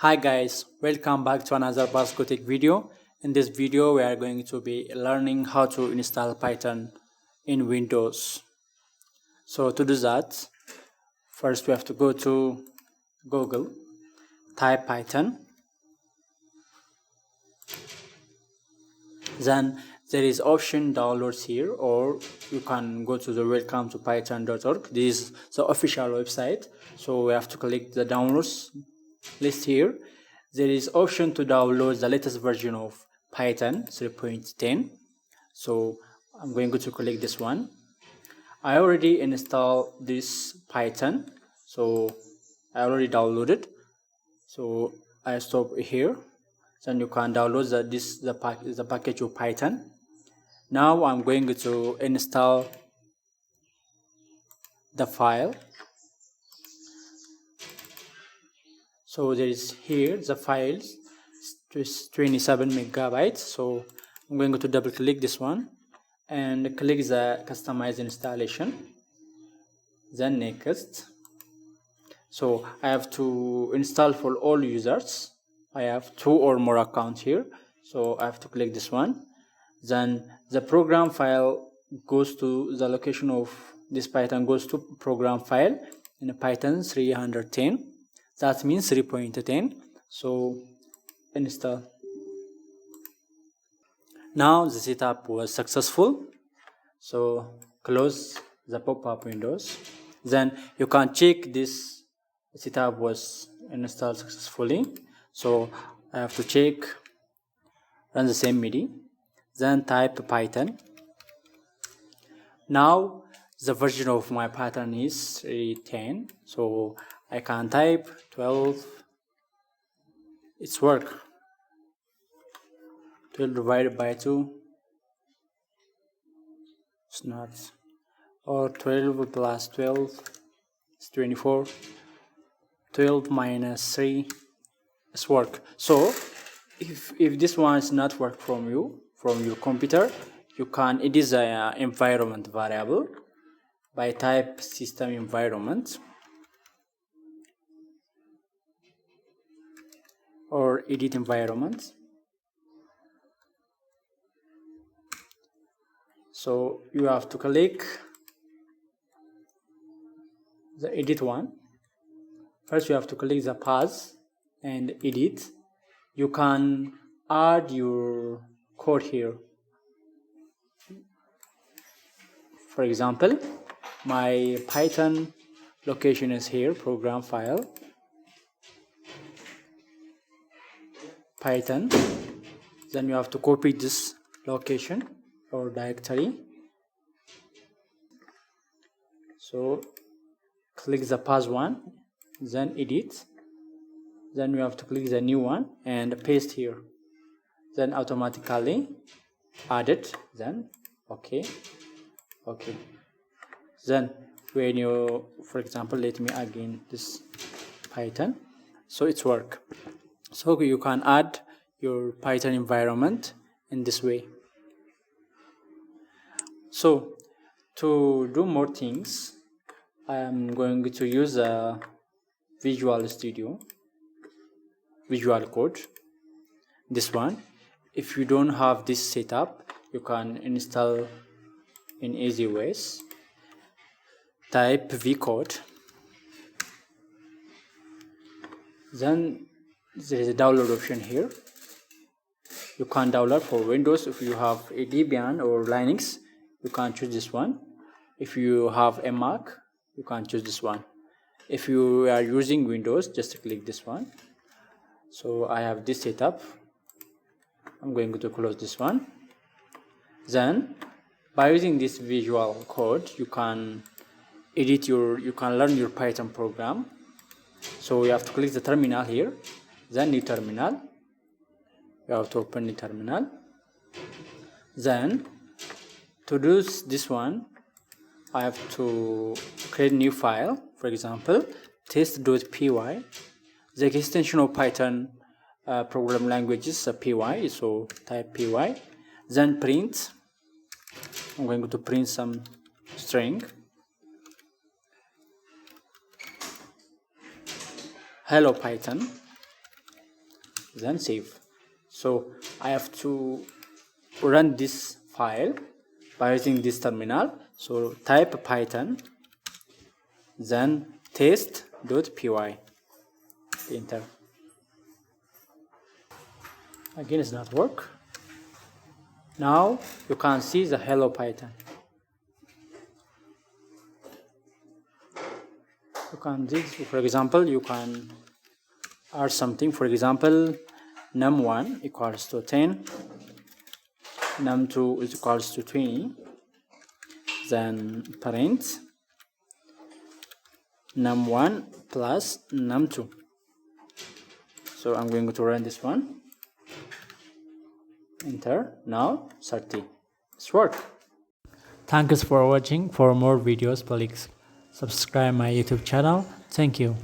Hi guys, welcome back to another Bascotic video. In this video, we are going to be learning how to install Python in Windows. So to do that, first we have to go to Google, type Python, then there is option downloads here, or you can go to the welcome to python.org. This is the official website, so we have to click the downloads list here. There is option to download the latest version of Python 3.10. So I'm going to click this one. I already installed this Python, so I already downloaded. So I stop here. Then you can download the package of Python. Now I'm going to install the file. So there is here the files, 27 megabytes. So I'm going to double click this one and click the customize installation, then next. So I have to install for all users. I have 2 or more accounts here, so I have to click this one. Then the program file goes to the location of this Python, goes to program file in Python 310. That means 3.10. So install. Now the setup was successful, so close the pop-up windows. Then you can check this setup was installed successfully. So I have to check, run the same MIDI, then type Python. Now the version of my Python is 3.10, so I can type 12. It's work. 12 divided by 2. It's not. Or 12 plus 12 is 24. 12 minus 3 is work. So if this one is not work from your computer, you can edit the environment variable by type system environment or edit environment. So you have to click the edit one. First you have to click the pause and edit. You can add your code here. For example, my Python location is here, program file, Python. Then you have to copy this location or directory. So click the pause one, then edit. Then you have to click the new one and paste here. Then automatically add it. Then okay. Then when you, for example, let me again this Python. So it's work. So you can add your Python environment in this way. So to do more things, I am going to use a Visual Studio, Visual Code, this one. If you don't have this setup, you can install in easy ways. Type vcode, then there is a download option here. You can download for Windows. If you have a Debian or Linux, you can choose this one. If you have a Mac, you can choose this one. If you are using Windows, just click this one. So I have this setup. I'm going to close this one. Then by using this visual code, you can learn your Python program. So you have to click the terminal here, then new terminal. You have to open the terminal. Then to do this one, I have to create a new file. For example, test.py. The extension of Python program language is py, so type py. Then print. I'm going to print some string. Hello Python. then save. So I have to run this file by using this terminal. So type python, then test.py, enter. Again, it's not work. Now you can see the hello Python. You can do, for example, you can add something. For example, num1 equals to 10, num2 is equals to 20, then parent num1 plus num2. So I'm going to run this one. Enter. Now 30. It's work. Thanks for watching. For more videos, please subscribe my YouTube channel. Thank you.